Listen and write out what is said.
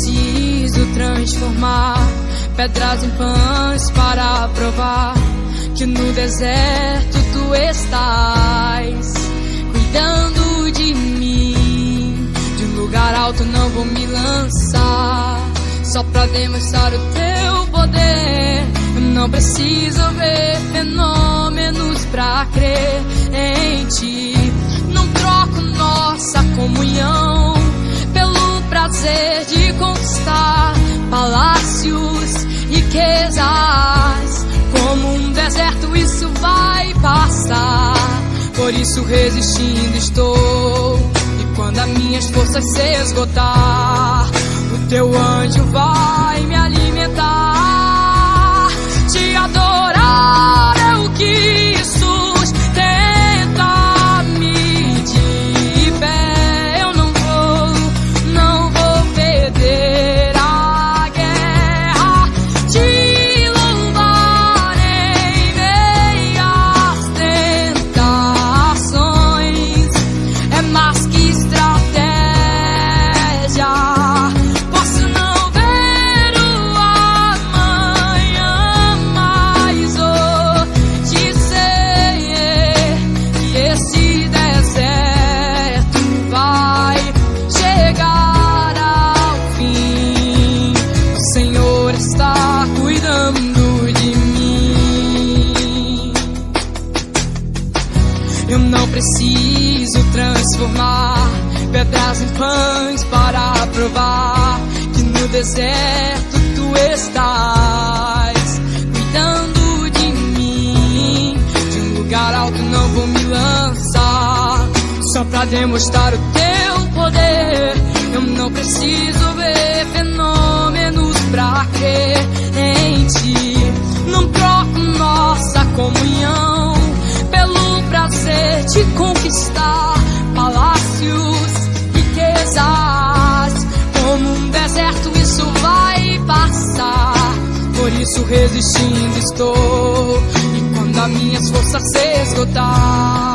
preciso transformar pedras em pães para provar que no deserto tu estás cuidando de mim. De um lugar alto não vou me lançar, só pra demonstrar o teu poder. Eu não preciso ver fenômenos pra crer em ti. Não troco nossa comunhão pelo prazer de conquistar palácios, riquezas. Como um deserto isso vai passar, por isso resistindo estou. E quando as minhas forças se esgotar, o teu anjo vai me alimentar. Te adorar é o que sustenta me de pé. Eu não vou perder a guerra. Te louvar em meias tentações é mais que estratégia. Posso não ver o amanhã, mas hoje sei que esse deserto vai chegar ao fim. O Senhor está cuidando de mim. Eu não preciso transformar pedras em pães para provar que no deserto tu estás cuidando de mim. De um lugar alto não vou me lançar, só pra demonstrar o teu poder. Eu não preciso ver fenômenos pra crer em ti. Não troco nossa comunhão pelo prazer de conquistar palácios, riquezas. Como um deserto isso vai passar, por isso resistindo estou. E quando as minhas forças se esgotar,